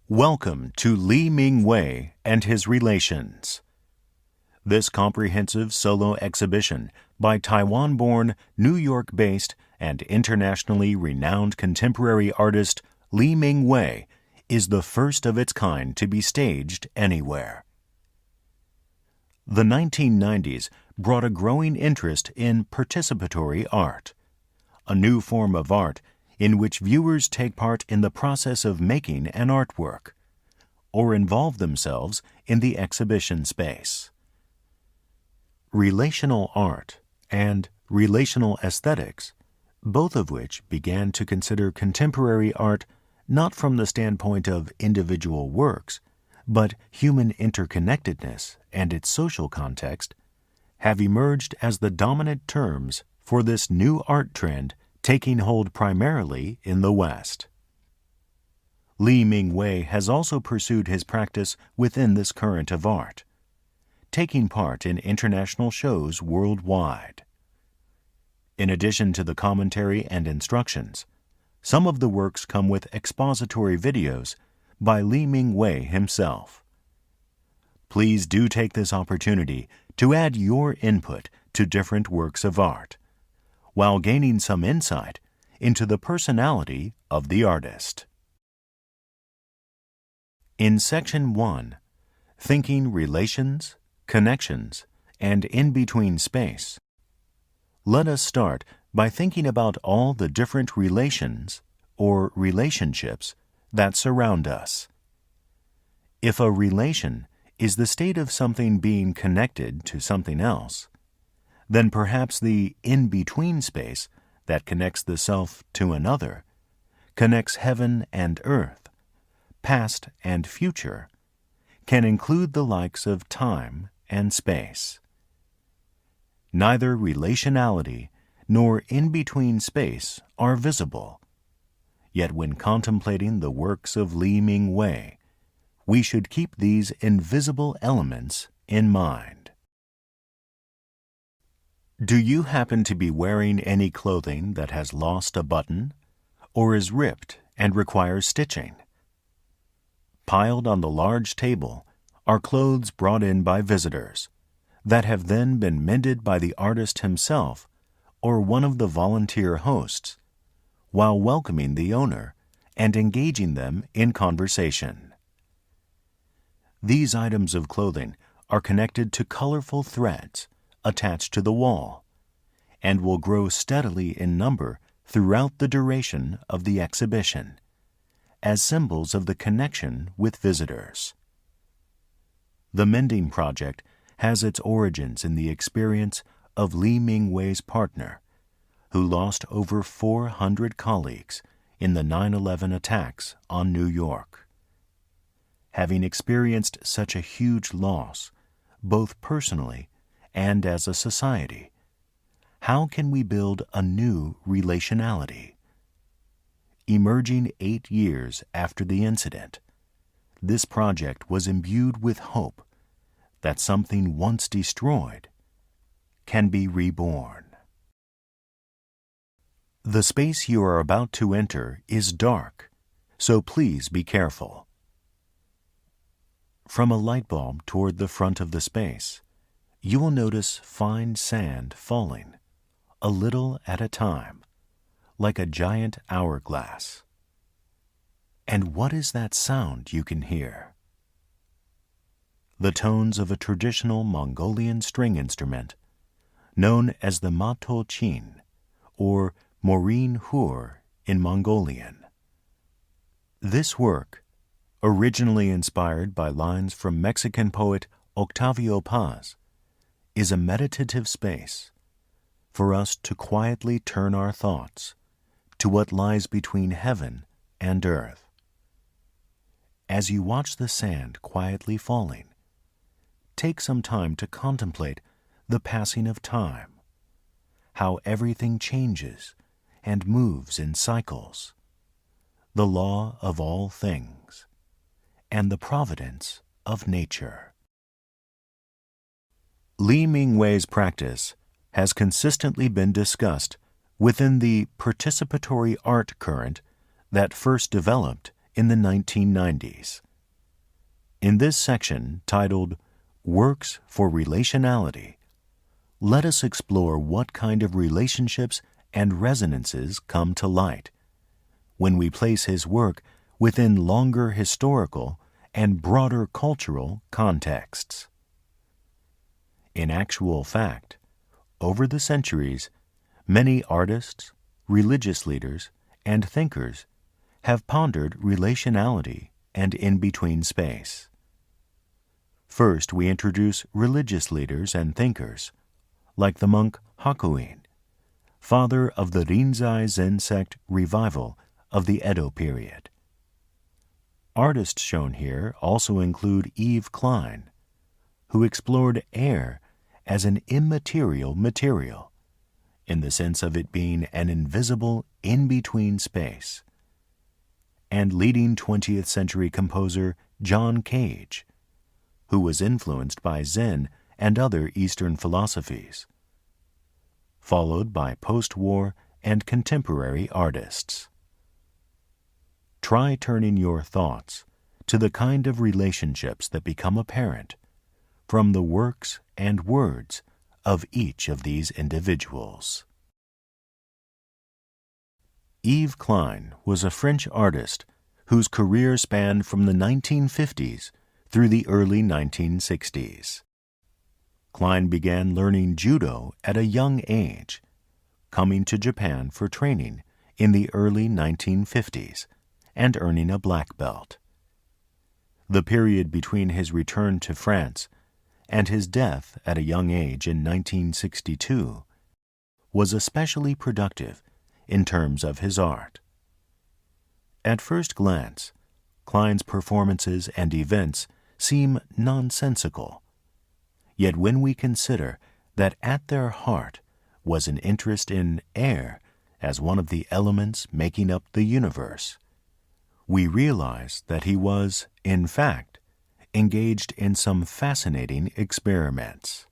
Welcome to Mingwei and His Relations. This comprehensive solo exhibition by Taiwan-born, New York-based, and internationally renowned contemporary artist Mingwei is the first of its kind to be staged anywhere. The 1990s brought a growing interest in participatory art, a new form of art in which viewers take part in the process of making an artwork, or involve themselves in the exhibition space. Relational art and relational aesthetics, both of which began to consider contemporary art not from the standpoint of individual works, but human interconnectedness and its social context, have emerged as the dominant terms for this new art trend taking hold primarily in the West. Mingwei has also pursued his practice within this current of art, taking part in international shows worldwide. In addition to the commentary and instructions, some of the works come with expository videos by Mingwei himself. Please do take this opportunity to add your input to different works of art, while gaining some insight into the personality of the artist. In Section 1, Thinking Relations, Connections, and In-Between Space, let us start by thinking about all the different relations or relationships that surround us. If a relation is the state of something being connected to something else, then perhaps the in-between space that connects the self to another, connects heaven and earth, past and future, can include the likes of time and space. Neither relationality nor in-between space are visible, yet when contemplating the works of Mingwei, we should keep these invisible elements in mind. Do you happen to be wearing any clothing that has lost a button or is ripped and requires stitching? Piled on the large table are clothes brought in by visitors that have then been mended by the artist himself or one of the volunteer hosts, while welcoming the owner and engaging them in conversation. These items of clothing are connected to colorful threads attached to the wall, and will grow steadily in number throughout the duration of the exhibition, as symbols of the connection with visitors. The mending project has its origins in the experience of Mingwei's partner, who lost over 400 colleagues in the 9/11 attacks on New York. Having experienced such a huge loss, both personally and as a society, how can we build a new relationality? Emerging 8 years after the incident, this project was imbued with hope that something once destroyed can be reborn. The space you are about to enter is dark, so please be careful. From a light bulb toward the front of the space, you will notice fine sand falling, a little at a time, like a giant hourglass. And what is that sound you can hear? The tones of a traditional Mongolian string instrument, known as the matochin, or Mori in Mongolian. This work, originally inspired by lines from Mexican poet Octavio Paz, is a meditative space for us to quietly turn our thoughts to what lies between heaven and earth. As you watch the sand quietly falling, take some time to contemplate the passing of time, how everything changes and moves in cycles, the law of all things, and the providence of nature. Mingwei's practice has consistently been discussed within the participatory art current that first developed in the 1990s. In this section, titled Works for Relationality, let us explore what kind of relationships and resonances come to light when we place his work within longer historical and broader cultural contexts. In actual fact, over the centuries, many artists, religious leaders, and thinkers have pondered relationality and in-between space. First, we introduce religious leaders and thinkers, like the monk Hakuin, father of the Rinzai Zen sect revival of the Edo period. Artists shown here also include Yves Klein, who explored air as an immaterial material, in the sense of it being an invisible in-between space, and leading 20th century composer John Cage, who was influenced by Zen and other Eastern philosophies, followed by post-war and contemporary artists. Try turning your thoughts to the kind of relationships that become apparent from the works and words of each of these individuals. Yves Klein was a French artist whose career spanned from the 1950s through the early 1960s. Klein began learning judo at a young age, coming to Japan for training in the early 1950s and earning a black belt. The period between his return to France and his death at a young age in 1962 was especially productive in terms of his art. At first glance, Klein's performances and events seem nonsensical. Yet when we consider that at their heart was an interest in air as one of the elements making up the universe, we realize that he was, in fact, engaged in some fascinating experiments.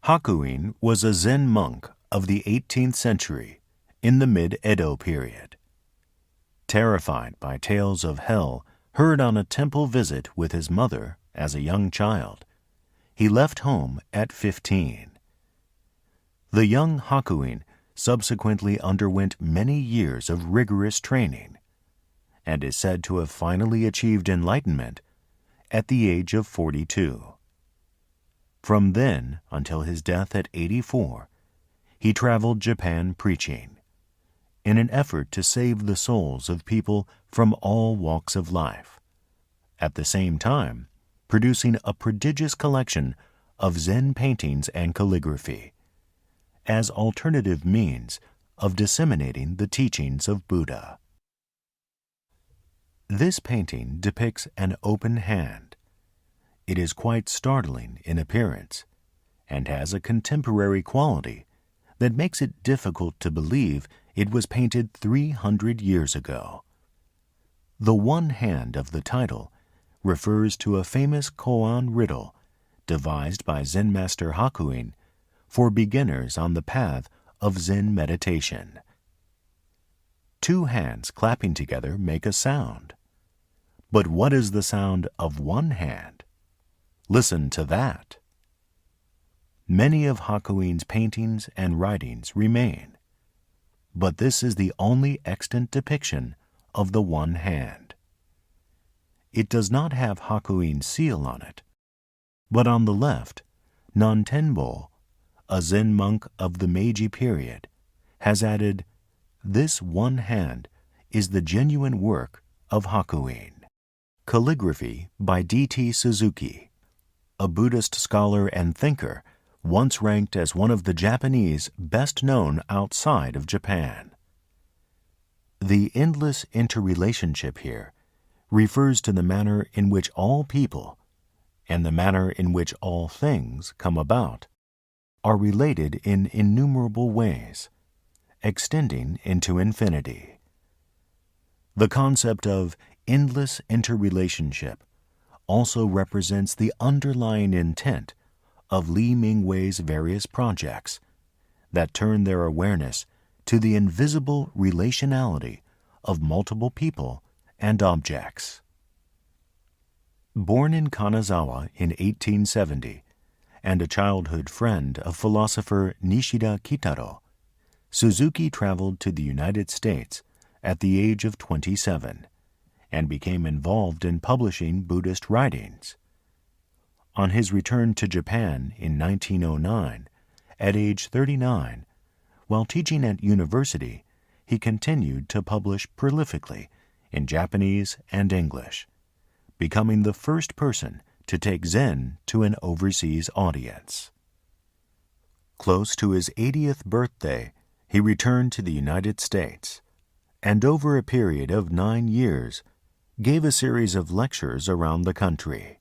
Hakuin was a Zen monk of the 18th century in the mid-Edo period. Terrified by tales of hell heard on a temple visit with his mother as a young child, he left home at 15. The young Hakuin subsequently underwent many years of rigorous training and is said to have finally achieved enlightenment at the age of 42. From then until his death at 84, he traveled Japan preaching, in an effort to save the souls of people from all walks of life, at the same time producing a prodigious collection of Zen paintings and calligraphy, as alternative means of disseminating the teachings of Buddha. This painting depicts an open hand. It is quite startling in appearance and has a contemporary quality that makes it difficult to believe it was painted 300 years ago. The one hand of the title refers to a famous koan riddle devised by Zen master Hakuin for beginners on the path of Zen meditation. Two hands clapping together make a sound. But what is the sound of one hand? Listen to that. Many of Hakuin's paintings and writings remain, but this is the only extant depiction of the one hand. It does not have Hakuin's seal on it, but on the left, Nantenbo, a Zen monk of the Meiji period, has added, "This one hand is the genuine work of Hakuin." Calligraphy by D.T. Suzuki, a Buddhist scholar and thinker once ranked as one of the Japanese best known outside of Japan. The endless interrelationship here refers to the manner in which all people, and the manner in which all things come about, are related in innumerable ways, extending into infinity. The concept of endless interrelationship also represents the underlying intent of Li Mingwei's various projects that turn their awareness to the invisible relationality of multiple people and objects. Born in Kanazawa in 1870, and a childhood friend of philosopher Nishida Kitaro, Suzuki traveled to the United States at the age of 27 and became involved in publishing Buddhist writings. On his return to Japan in 1909, at age 39, while teaching at university, he continued to publish prolifically in Japanese and English, becoming the first person to take Zen to an overseas audience. Close to his 80th birthday, he returned to the United States, and over a period of 9 years, gave a series of lectures around the country.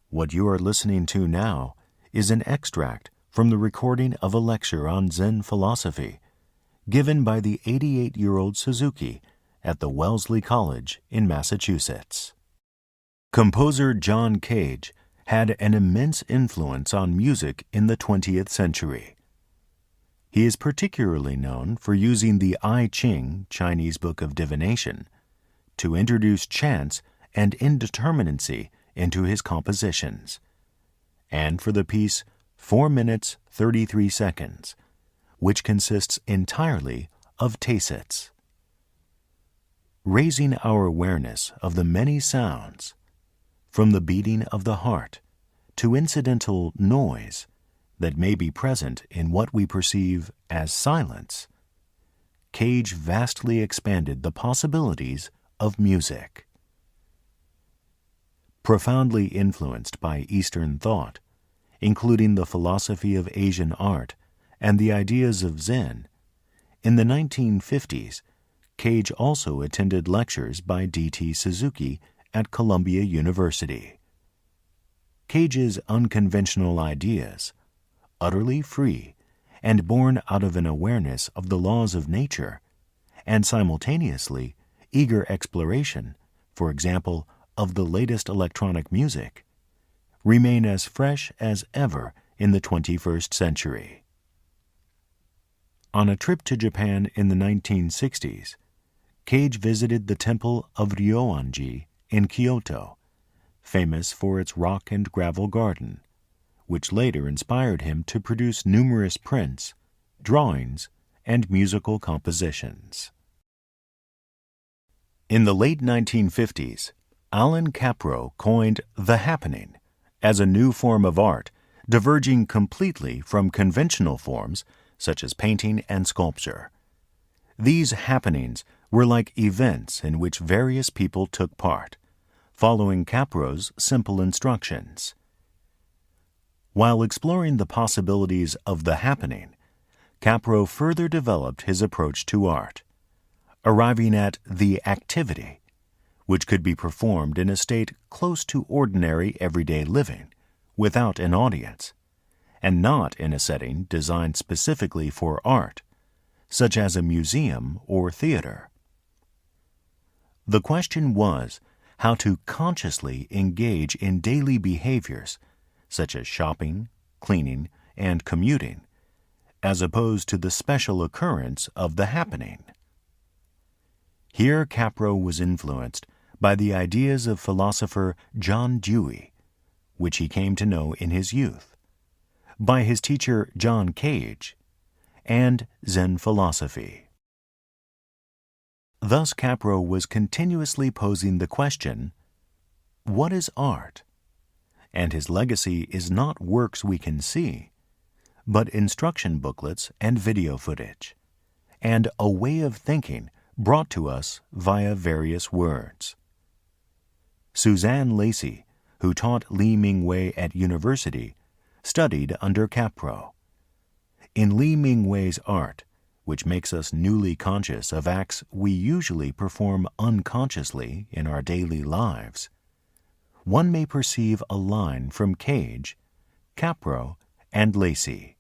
What you are listening to now is an extract from the recording of a lecture on Zen philosophy given by the 88-year-old Suzuki at the Wellesley College in Massachusetts. Composer John Cage had an immense influence on music in the 20th century. He is particularly known for using the I Ching, Chinese Book of Divination, to introduce chance and indeterminacy into his compositions, and for the piece 4 minutes 33 seconds, which consists entirely of tacits. Raising our awareness of the many sounds, from the beating of the heart to incidental noise that may be present in what we perceive as silence, Cage vastly expanded the possibilities of music. Profoundly influenced by Eastern thought, including the philosophy of Asian art and the ideas of Zen, in the 1950s, Cage also attended lectures by D.T. Suzuki at Columbia University. Cage's unconventional ideas, utterly free and born out of an awareness of the laws of nature, and simultaneously eager exploration, for example, of the latest electronic music, remain as fresh as ever in the 21st century. On a trip to Japan in the 1960s, Cage visited the temple of Ryoanji in Kyoto, famous for its rock and gravel garden, which later inspired him to produce numerous prints, drawings, and musical compositions. In the late 1950s, Alan Capro coined the happening as a new form of art diverging completely from conventional forms such as painting and sculpture. These happenings were like events in which various people took part, following Capro's simple instructions. While exploring the possibilities of the happening, Capro further developed his approach to art, arriving at the activity, which could be performed in a state close to ordinary everyday living, without an audience, and not in a setting designed specifically for art, such as a museum or theater. The question was how to consciously engage in daily behaviors, such as shopping, cleaning, and commuting, as opposed to the special occurrence of the happening. Here Capro was influenced by the ideas of philosopher John Dewey, which he came to know in his youth, by his teacher John Cage, and Zen philosophy. Thus Capro was continuously posing the question, what is art? And his legacy is not works we can see, but instruction booklets and video footage, and a way of thinking brought to us via various words. Suzanne Lacey, who taught Li Mingwei at university, studied under Capro. In Li Mingwei's art, which makes us newly conscious of acts we usually perform unconsciously in our daily lives, one may perceive a line from Cage, Capro, and Lacey.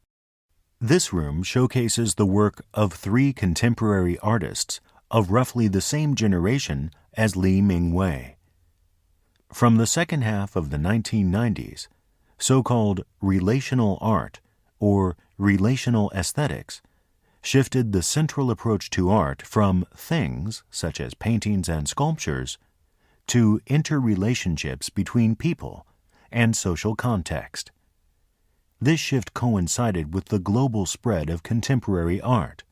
This room showcases the work of 3 contemporary artists of roughly the same generation as Li Mingwei. From the second half of the 1990s, so-called relational art or relational aesthetics shifted the central approach to art from things, such as paintings and sculptures, to interrelationships between people and social context. This shift coincided with the global spread of contemporary art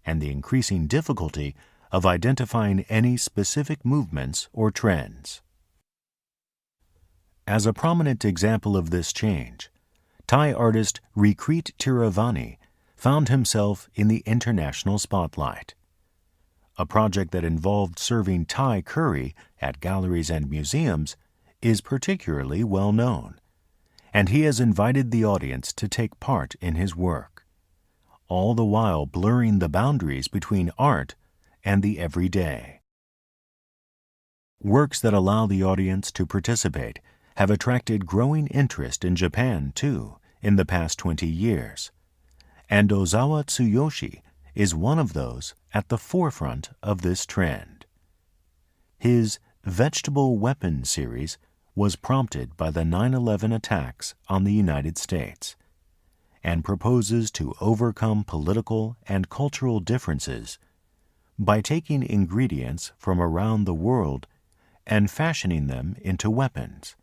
and the increasing difficulty of identifying any specific movements or trends. As a prominent example of this change, Thai artist Recreat Tiravani found himself in the international spotlight. A project that involved serving Thai curry at galleries and museums is particularly well known, and he has invited the audience to take part in his work, all the while blurring the boundaries between art and the everyday. Works that allow the audience to participate have attracted growing interest in Japan, too, in the past 20 years, and Ozawa Tsuyoshi is one of those at the forefront of this trend. His Vegetable Weapon series was prompted by the 9/11 attacks on the United States and proposes to overcome political and cultural differences by taking ingredients from around the world and fashioning them into weapons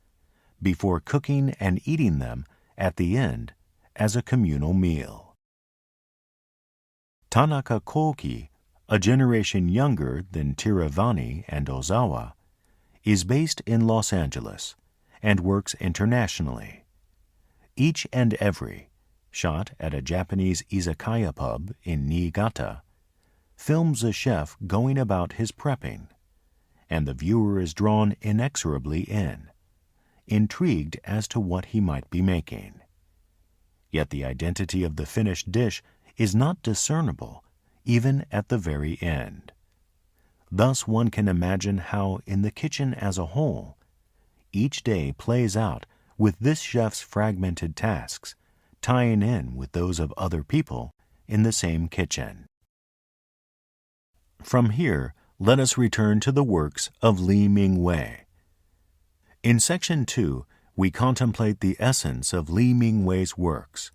before cooking and eating them at the end as a communal meal. Tanaka Koki, a generation younger than Tiravani and Ozawa, is based in Los Angeles and works internationally. Each and every, shot at a Japanese izakaya pub in Niigata, films a chef going about his prepping, and the viewer is drawn inexorably in, intrigued as to what he might be making. Yet the identity of the finished dish is not discernible even at the very end. Thus one can imagine how, in the kitchen as a whole, each day plays out with this chef's fragmented tasks tying in with those of other people in the same kitchen. From here, let us return to the works of Li Mingwei. In Section 2, we contemplate the essence of Li Mingwei's works,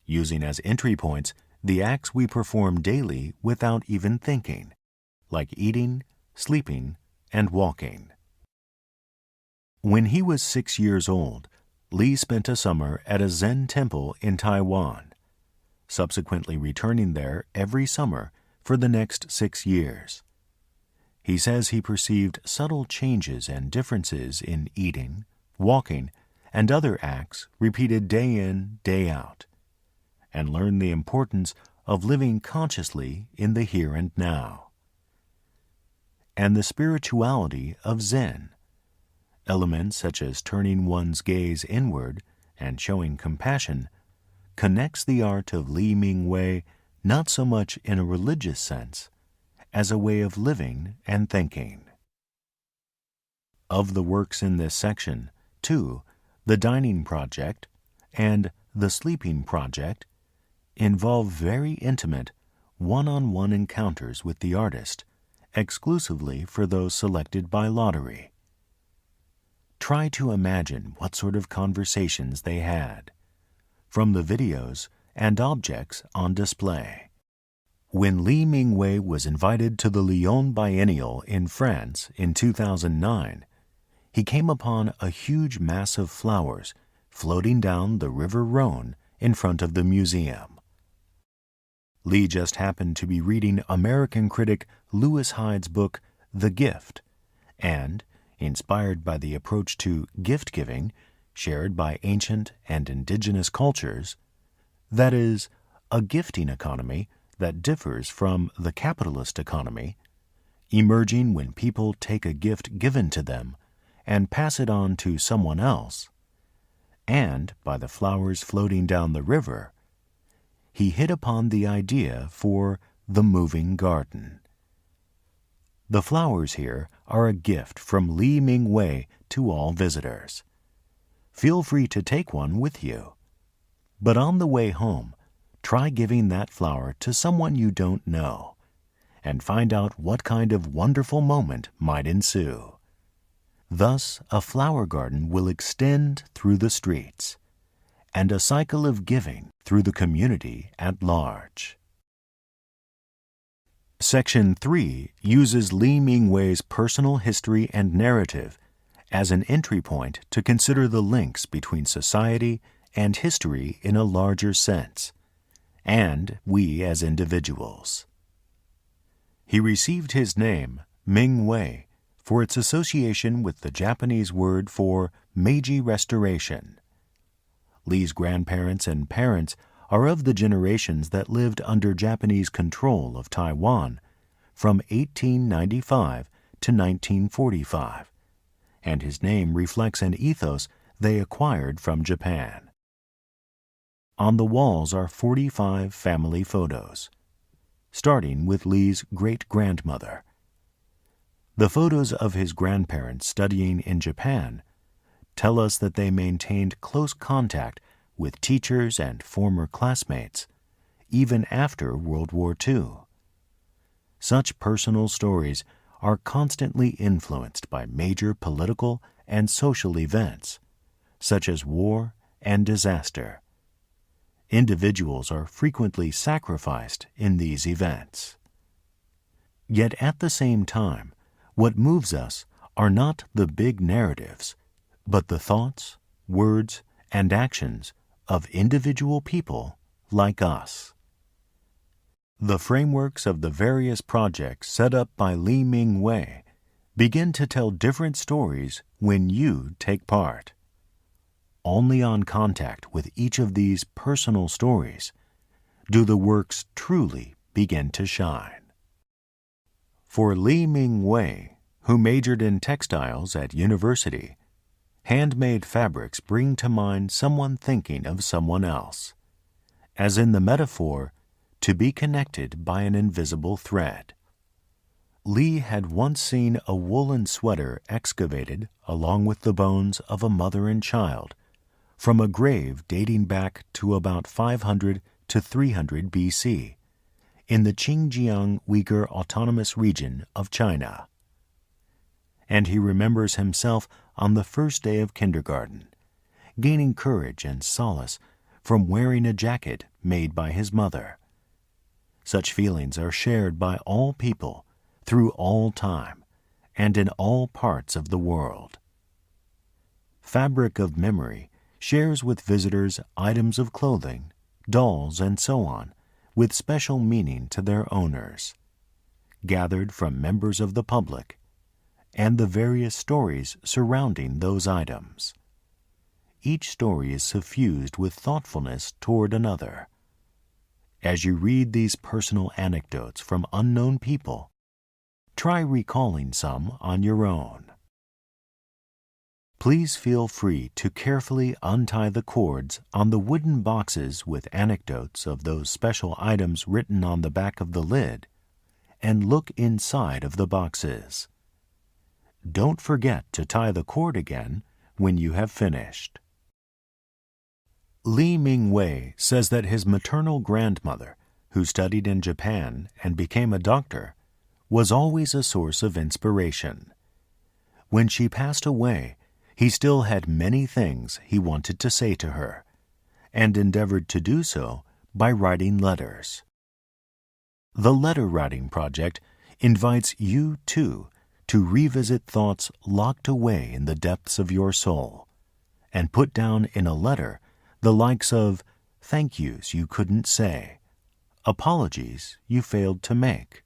using as entry points the acts we perform daily without even thinking, like eating, sleeping, and walking. When he was 6 years old, Li spent a summer at a Zen temple in Taiwan, subsequently returning there every summer for the next 6 years. He says he perceived subtle changes and differences in eating, walking, and other acts repeated day in, day out, and learned the importance of living consciously in the here and now. And the spirituality of Zen, elements such as turning one's gaze inward and showing compassion, connects the art of Li Mingwei not so much in a religious sense as a way of living and thinking. Of the works in this section, too, the Dining Project and the Sleeping Project involve very intimate, one-on-one encounters with the artist, exclusively for those selected by lottery. Try to imagine what sort of conversations they had, from the videos and objects on display. When Li Mingwei was invited to the Lyon Biennial in France in 2009, he came upon a huge mass of flowers floating down the River Rhone in front of the museum. Li just happened to be reading American critic Lewis Hyde's book, The Gift, and, inspired by the approach to gift-giving shared by ancient and indigenous cultures, that is, a gifting economy that differs from the capitalist economy, emerging when people take a gift given to them and pass it on to someone else, and by the flowers floating down the river, he hit upon the idea for the moving garden. The flowers here are a gift from Li Mingwei to all visitors. Feel free to take one with you. But on the way home, try giving that flower to someone you don't know, and find out what kind of wonderful moment might ensue. Thus, a flower garden will extend through the streets, and a cycle of giving through the community at large. Section 3 uses Li Mingwei's personal history and narrative as an entry point to consider the links between society and history in a larger sense, and we as individuals. He received his name, Mingwei, for its association with the Japanese word for Meiji Restoration. Li's grandparents and parents are of the generations that lived under Japanese control of Taiwan from 1895 to 1945, and his name reflects an ethos they acquired from Japan. On the walls are 45 family photos, starting with Li's great-grandmother. The photos of his grandparents studying in Japan tell us that they maintained close contact with teachers and former classmates, even after World War II. Such personal stories are constantly influenced by major political and social events, such as war and disaster. Individuals are frequently sacrificed in these events. Yet at the same time, what moves us are not the big narratives, but the thoughts, words, and actions of individual people like us. The frameworks of the various projects set up by Li Mingwei begin to tell different stories when you take part. Only on contact with each of these personal stories do the works truly begin to shine. For Li Mingwei, who majored in textiles at university, handmade fabrics bring to mind someone thinking of someone else, as in the metaphor, to be connected by an invisible thread. Li had once seen a woolen sweater excavated along with the bones of a mother and child from a grave dating back to about 500 to 300 BC in the Xinjiang Uyghur Autonomous Region of China. And he remembers himself on the first day of kindergarten, gaining courage and solace from wearing a jacket made by his mother. Such feelings are shared by all people through all time and in all parts of the world. Fabric of Memory shares with visitors items of clothing, dolls, and so on, with special meaning to their owners, gathered from members of the public, and the various stories surrounding those items. Each story is suffused with thoughtfulness toward another. As you read these personal anecdotes from unknown people, try recalling some on your own. Please feel free to carefully untie the cords on the wooden boxes with anecdotes of those special items written on the back of the lid, and look inside of the boxes. Don't forget to tie the cord again when you have finished. Li Mingwei says that his maternal grandmother, who studied in Japan and became a doctor, was always a source of inspiration. When she passed away, he still had many things he wanted to say to her, and endeavored to do so by writing letters. The letter writing project invites you, too, to revisit thoughts locked away in the depths of your soul, and put down in a letter the likes of thank yous you couldn't say, apologies you failed to make.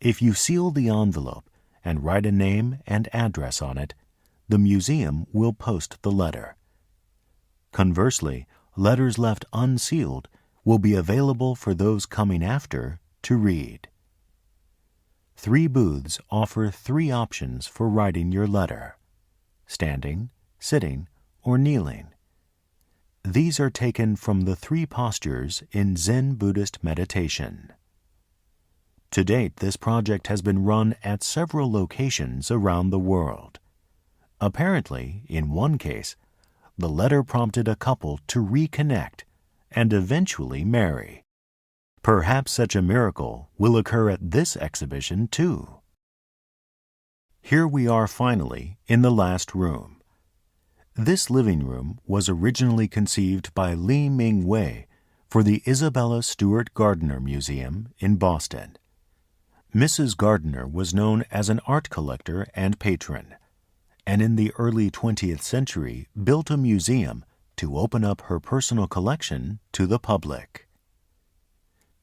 If you seal the envelope and write a name and address on it, the museum will post the letter. Conversely, letters left unsealed will be available for those coming after to read. 3 booths offer 3 options for writing your letter: standing, sitting, or kneeling. These are taken from the 3 postures in Zen Buddhist meditation. To date, this project has been run at several locations around the world. Apparently, in one case, the letter prompted a couple to reconnect and eventually marry. Perhaps such a miracle will occur at this exhibition, too. Here we are finally in the last room. This living room was originally conceived by Li Mingwei for the Isabella Stewart Gardner Museum in Boston, Mrs. Gardner was known as an art collector and patron, and in the early 20th century built a museum to open up her personal collection to the public.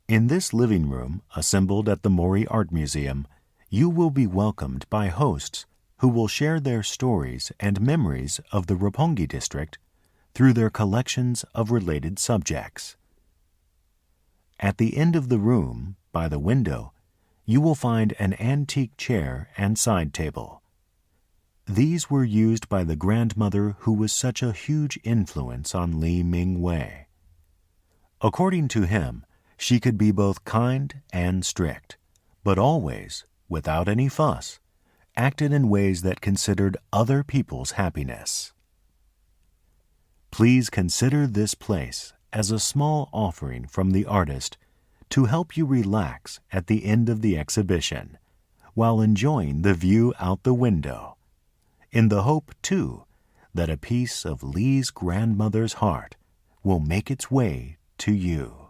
In this living room, assembled at the Mori Art Museum, you will be welcomed by hosts who will share their stories and memories of the Roppongi district through their collections of related subjects. At the end of the room, by the window, you will find an antique chair and side table. These were used by the grandmother who was such a huge influence on Li Mingwei. According to him, she could be both kind and strict, but always, without any fuss, acted in ways that considered other people's happiness. Please consider this place as a small offering from the artist to help you relax at the end of the exhibition while enjoying the view out the window, in the hope, too, that a piece of Li's grandmother's heart will make its way to you.